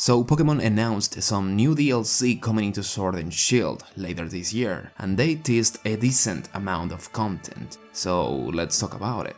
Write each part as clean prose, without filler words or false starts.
So Pokémon announced some new DLC coming into Sword and Shield later this year, and they teased a decent amount of content, so let's talk about it.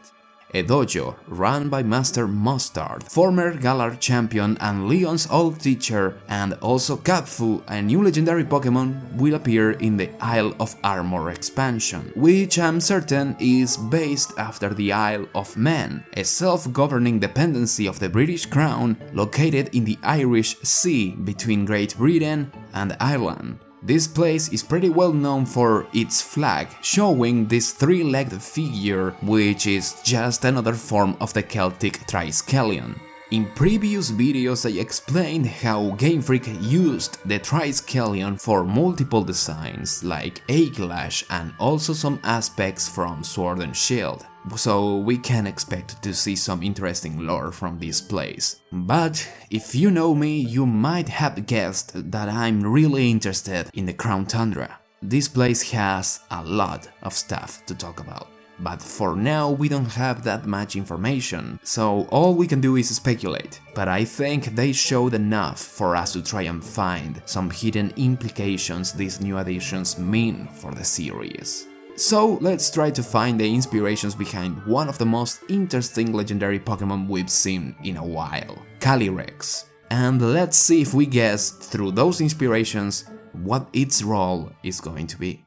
A dojo run by Master Mustard, former Galar champion and Leon's old teacher, and also Katfu, a new legendary Pokémon, will appear in the Isle of Armor expansion, which I'm certain is based after the Isle of Man, a self-governing dependency of the British Crown located in the Irish Sea between Great Britain and Ireland. This place is pretty well known for its flag, showing this three-legged figure, which is just another form of the Celtic Triskelion. In previous videos I explained how Game Freak used the Triskelion for multiple designs, like Eyelash and also some aspects from Sword and Shield, so we can expect to see some interesting lore from this place. But if you know me, you might have guessed that I'm really interested in the Crown Tundra. This place has a lot of stuff to talk about. But for now we don't have that much information, so all we can do is speculate. But I think they showed enough for us to try and find some hidden implications these new additions mean for the series. So let's try to find the inspirations behind one of the most interesting legendary Pokémon we've seen in a while, Calyrex. And let's see if we guess through those inspirations what its role is going to be.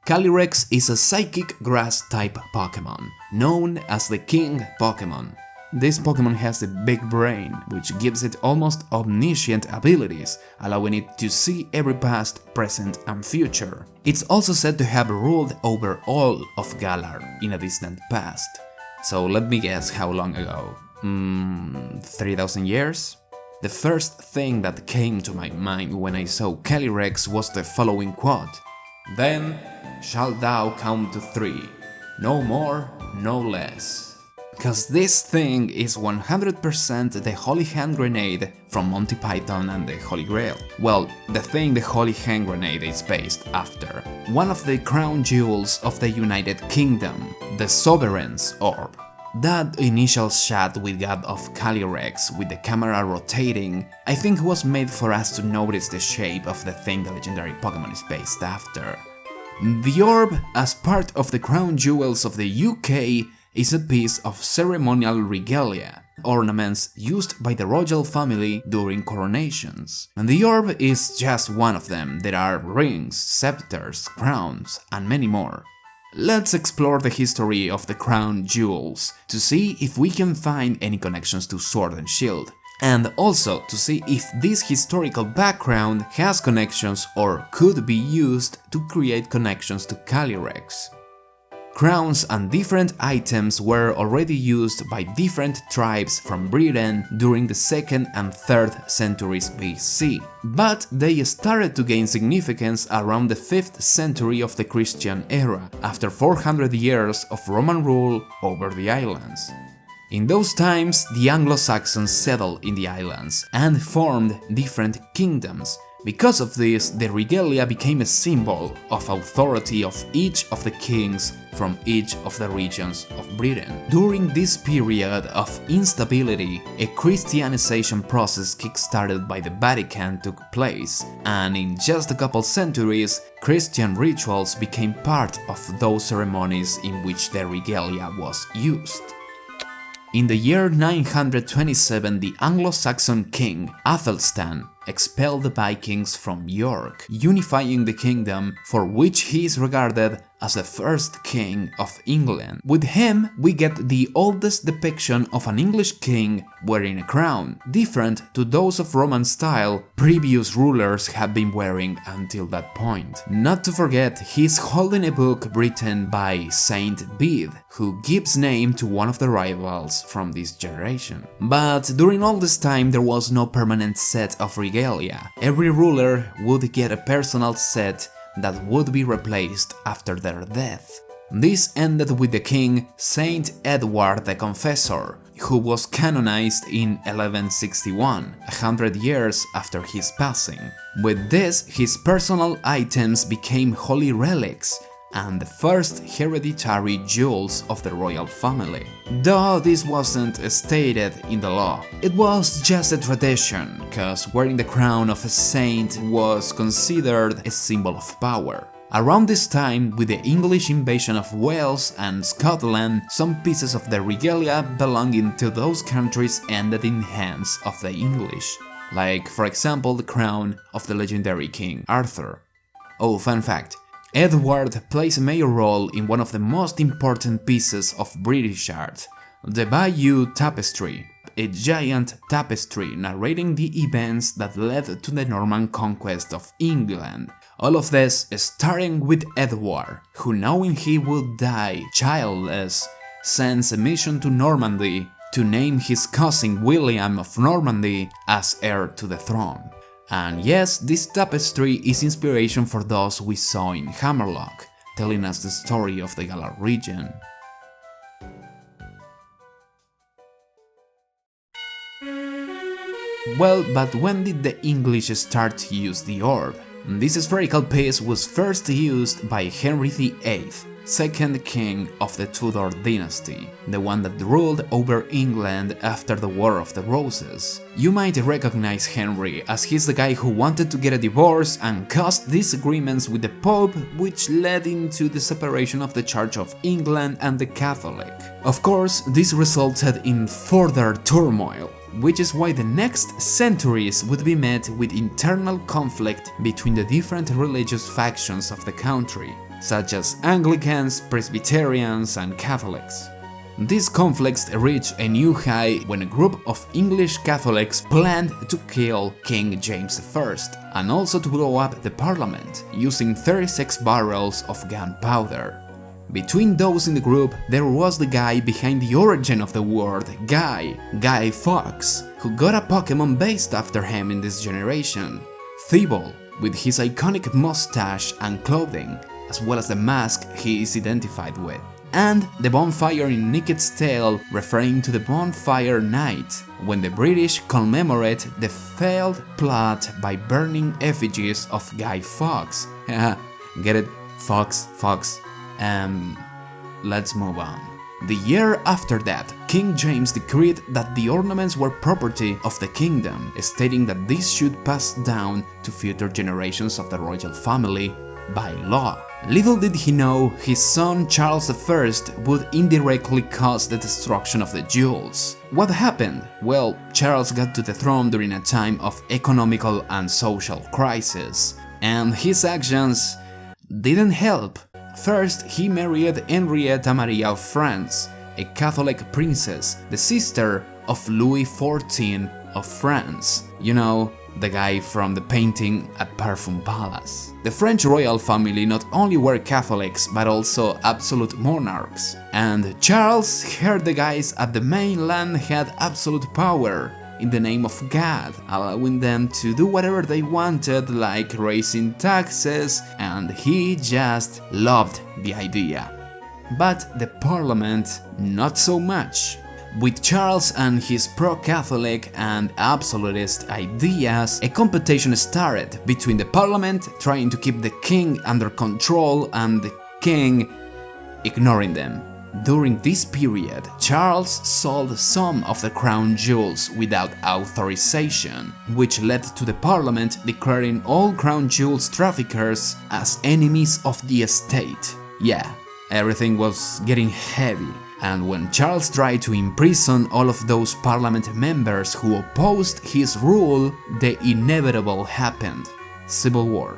Calyrex is a psychic grass-type Pokémon, known as the King Pokémon. This Pokémon has a big brain, which gives it almost omniscient abilities, allowing it to see every past, present and future. It's also said to have ruled over all of Galar in a distant past. So let me guess how long ago. 3000 years? The first thing that came to my mind when I saw Calyrex was the following quote: "Then shalt thou count to 3, no more, no less." Because this thing is 100% the Holy Hand Grenade from Monty Python and the Holy Grail. Well, the thing the Holy Hand Grenade is based after. One of the crown jewels of the United Kingdom, the Sovereign's Orb. That initial shot we got of Calyrex with the camera rotating, I think was made for us to notice the shape of the thing the legendary Pokémon is based after. The orb, as part of the crown jewels of the UK, is a piece of ceremonial regalia, ornaments used by the royal family during coronations. And the orb is just one of them. There are rings, scepters, crowns, and many more. Let's explore the history of the crown jewels to see if we can find any connections to Sword and Shield, and also to see if this historical background has connections or could be used to create connections to Calyrex. Crowns and different items were already used by different tribes from Britain during the 2nd and 3rd centuries BC, but they started to gain significance around the 5th century of the Christian era, after 400 years of Roman rule over the islands. In those times, the Anglo-Saxons settled in the islands and formed different kingdoms. Because of this, the regalia became a symbol of authority of each of the kings from each of the regions of Britain. During this period of instability, a Christianization process kick-started by the Vatican took place, and in just a couple centuries, Christian rituals became part of those ceremonies in which the regalia was used. In the year 927, the Anglo-Saxon king Athelstan expelled the Vikings from York, unifying the kingdom, for which he is regarded as the first king of England. With him, we get the oldest depiction of an English king wearing a crown, different to those of Roman style previous rulers had been wearing until that point. Not to forget, he's holding a book written by Saint Bede, who gives name to one of the rivals from this generation. But during all this time there was no permanent set of regalia. Every ruler would get a personal set that would be replaced after their death. This ended with the king Saint Edward the Confessor, who was canonized in 1161, 100 years after his passing. With this, his personal items became holy relics, and the first hereditary jewels of the royal family. Though this wasn't stated in the law, it was just a tradition, cause wearing the crown of a saint was considered a symbol of power. Around this time, with the English invasion of Wales and Scotland, some pieces of the regalia belonging to those countries ended in hands of the English, like for example the crown of the legendary King Arthur. Oh, fun fact, Edward plays a major role in one of the most important pieces of British art, the Bayeux Tapestry, a giant tapestry narrating the events that led to the Norman conquest of England. All of this starting with Edward, who, knowing he would die childless, sends a mission to Normandy to name his cousin William of Normandy as heir to the throne. And yes, this tapestry is inspiration for those we saw in Hammerlock, telling us the story of the Galar region. Well, but when did the English start to use the orb? This spherical piece was first used by Henry VIII, second king of the Tudor dynasty, the one that ruled over England after the War of the Roses. You might recognize Henry as he's the guy who wanted to get a divorce and caused disagreements with the Pope, which led into the separation of the Church of England and the Catholic. Of course, this resulted in further turmoil, which is why the next centuries would be met with internal conflict between the different religious factions of the country, such as Anglicans, Presbyterians, and Catholics. These conflicts reached a new high when a group of English Catholics planned to kill King James I and also to blow up the Parliament using 36 barrels of gunpowder. Between those in the group, there was the guy behind the origin of the word Guy Fawkes, who got a Pokémon based after him in this generation, Thibault, with his iconic mustache and clothing, as well as the mask he is identified with, and the bonfire in Nickett's Tale referring to the Bonfire Night, when the British commemorate the failed plot by burning effigies of Guy Fawkes. Get it? Fox. Let's move on. The year after that, King James decreed that the ornaments were property of the kingdom, stating that this should pass down to future generations of the royal family by law. Little did he know his son Charles I would indirectly cause the destruction of the jewels. What happened? Well, Charles got to the throne during a time of economical and social crisis, and his actions didn't help. First, he married Henrietta Maria of France, a Catholic princess, the sister of Louis XIV of France. You know, the guy from the painting at Parfum Palace. The French royal family not only were Catholics, but also absolute monarchs. And Charles heard the guys at the mainland had absolute power in the name of God, allowing them to do whatever they wanted, like raising taxes, and he just loved the idea. But the Parliament, not so much. With Charles and his pro-Catholic and absolutist ideas, a competition started between the Parliament trying to keep the king under control and the king ignoring them. During this period, Charles sold some of the crown jewels without authorization, which led to the Parliament declaring all crown jewels traffickers as enemies of the estate. Yeah, everything was getting heavy. And when Charles tried to imprison all of those Parliament members who opposed his rule, the inevitable happened: Civil War.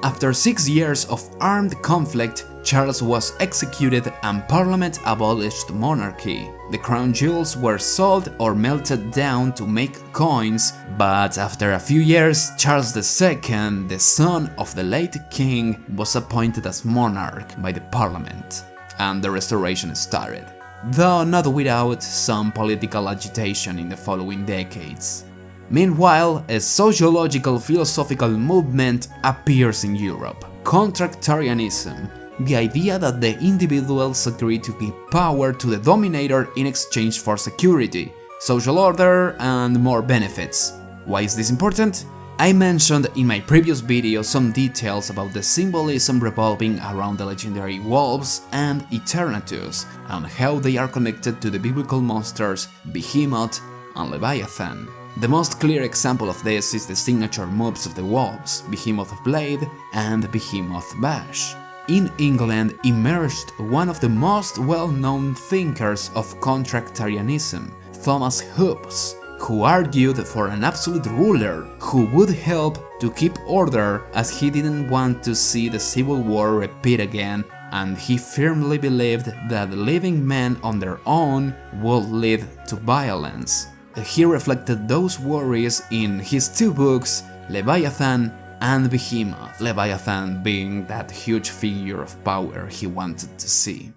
After 6 years of armed conflict, Charles was executed and Parliament abolished monarchy. The crown jewels were sold or melted down to make coins, but after a few years, Charles II, the son of the late king, was appointed as monarch by the Parliament, and the restoration started, though not without some political agitation in the following decades. Meanwhile, a sociological philosophical movement appears in Europe: Contractarianism, the idea that the individuals agree to give power to the dominator in exchange for security, social order, and more benefits. Why is this important? I mentioned in my previous video some details about the symbolism revolving around the legendary wolves and Eternatus, and how they are connected to the biblical monsters Behemoth and Leviathan. The most clear example of this is the signature moves of the wolves, Behemoth Blade and Behemoth Bash. In England emerged one of the most well-known thinkers of Contractarianism, Thomas Hobbes, who argued for an absolute ruler who would help to keep order, as he didn't want to see the civil war repeat again, and he firmly believed that living men on their own would lead to violence. He reflected those worries in his two books, Leviathan and Behemoth, Leviathan being that huge figure of power he wanted to see.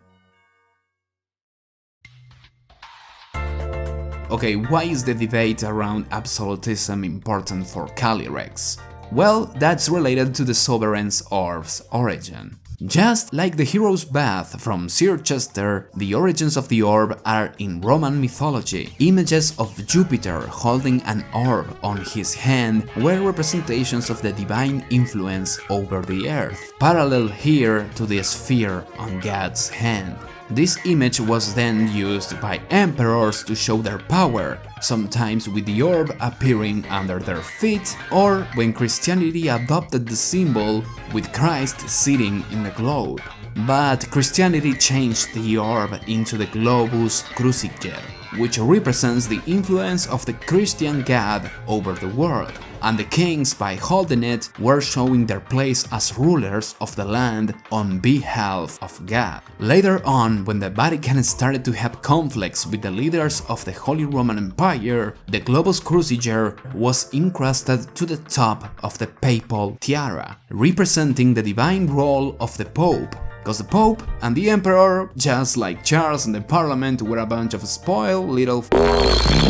Okay, why is the debate around absolutism important for Calyrex? Well, that's related to the sovereign's orb's origin. Just like the hero's bath from Sir Chester, the origins of the orb are in Roman mythology. Images of Jupiter holding an orb on his hand were representations of the divine influence over the earth, parallel here to the sphere on God's hand. This image was then used by emperors to show their power, sometimes with the orb appearing under their feet, or when Christianity adopted the symbol with Christ sitting in the globe. But Christianity changed the orb into the globus cruciger, which represents the influence of the Christian God over the world, and the kings, by holding it, were showing their place as rulers of the land on behalf of God. Later on, when the Vatican started to have conflicts with the leaders of the Holy Roman Empire, the globus cruciger was incrusted to the top of the papal tiara, representing the divine role of the Pope. Because the Pope and the Emperor, just like Charles and the Parliament, were a bunch of spoiled little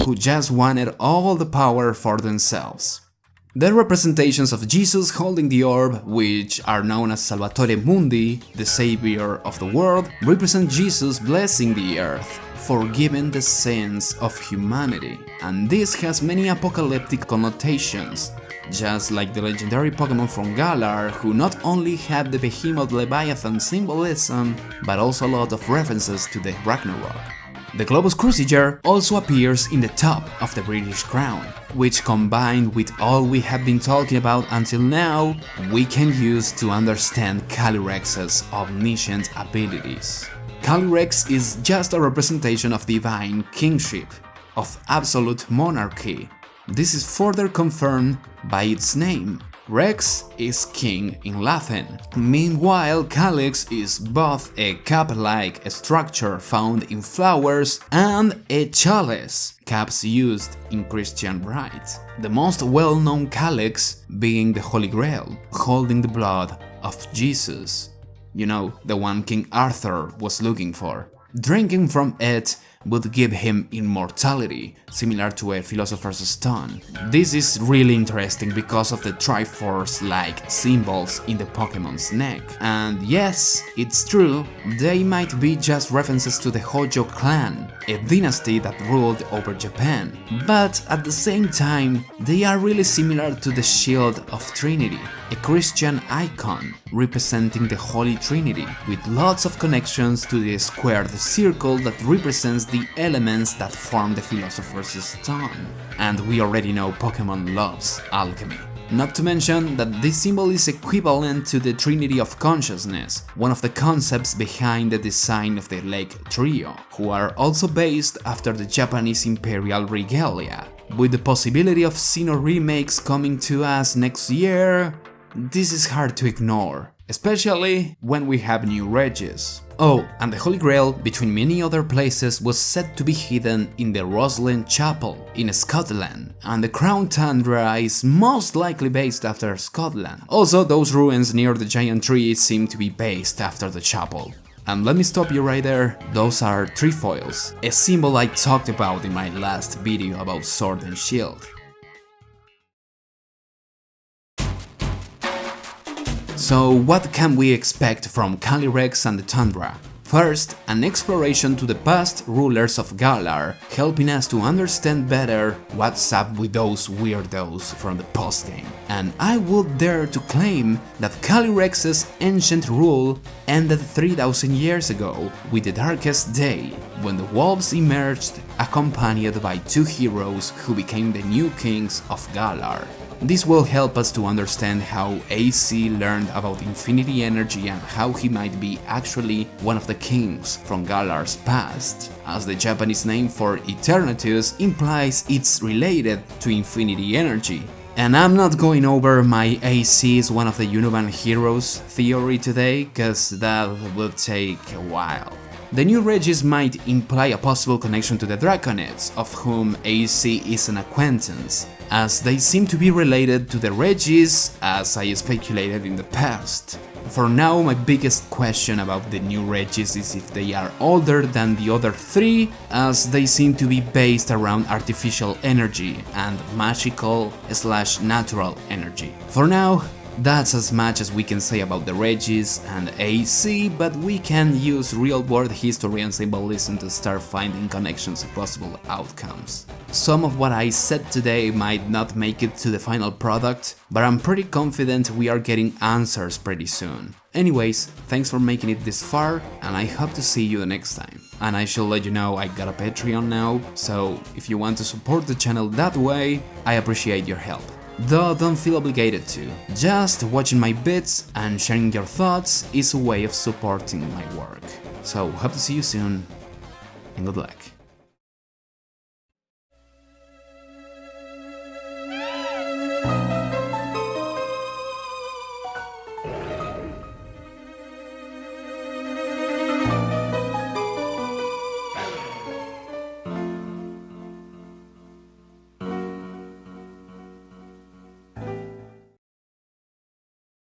who just wanted all the power for themselves. The representations of Jesus holding the orb, which are known as Salvatore Mundi, the savior of the world, represent Jesus blessing the earth, forgiving the sins of humanity. And this has many apocalyptic connotations, just like the legendary Pokemon from Galar, who not only have the Behemoth Leviathan symbolism, but also a lot of references to the Ragnarok. The globus cruciger also appears in the top of the British crown, which, combined with all we have been talking about until now, we can use to understand Calyrex's omniscient abilities. Calyrex is just a representation of divine kingship, of absolute monarchy. This is further confirmed by its name. Rex is king in Latin. Meanwhile, calyx is both a cup-like structure found in flowers and a chalice, cups used in Christian rites. The most well-known calyx being the Holy Grail, holding the blood of Jesus. You know, the one King Arthur was looking for. Drinking from it would give him immortality, similar to a philosopher's stone. This is really interesting because of the Triforce-like symbols in the Pokemon's neck. And yes, it's true, they might be just references to the Hojo clan, a dynasty that ruled over Japan, but at the same time, they are really similar to the Shield of Trinity, a Christian icon representing the Holy Trinity, with lots of connections to the squared circle that represents the elements that form the Philosopher's Stone. And we already know Pokemon loves alchemy. Not to mention that this symbol is equivalent to the Trinity of Consciousness, one of the concepts behind the design of the Lake Trio, who are also based after the Japanese Imperial Regalia. With the possibility of Sinnoh remakes coming to us next year, this is hard to ignore, especially when we have new Regis. Oh, and the Holy Grail, between many other places, was said to be hidden in the Roslyn Chapel in Scotland, and the Crown Tundra is most likely based after Scotland. Also, those ruins near the giant tree seem to be based after the chapel. And let me stop you right there, those are trefoils, a symbol I talked about in my last video about Sword and Shield. So what can we expect from Calyrex and the Tundra? First, an exploration to the past rulers of Galar, helping us to understand better what's up with those weirdos from the postgame. And I would dare to claim that Calyrex's ancient rule ended 3000 years ago with the Darkest Day, when the wolves emerged accompanied by two heroes who became the new kings of Galar. This will help us to understand how AC learned about infinity energy and how he might be actually one of the kings from Galar's past, as the Japanese name for Eternatus implies it's related to infinity energy. And I'm not going over my AC is one of the Unovan heroes theory today, cause that would take a while. The new Regis might imply a possible connection to the Draconids, of whom AC is an acquaintance, as they seem to be related to the Regis as I speculated in the past. For now, my biggest question about the new Regis is if they are older than the other three, as they seem to be based around artificial energy and magical/natural energy. For now, that's as much as we can say about the Regis and AC, but we can use real-world history and symbolism to start finding connections and possible outcomes. Some of what I said today might not make it to the final product, but I'm pretty confident we are getting answers pretty soon. Anyways, thanks for making it this far, and I hope to see you the next time. And I should let you know I got a Patreon now, so if you want to support the channel that way, I appreciate your help. Though don't feel obligated to. Just watching my bits and sharing your thoughts is a way of supporting my work. So hope to see you soon, and good luck.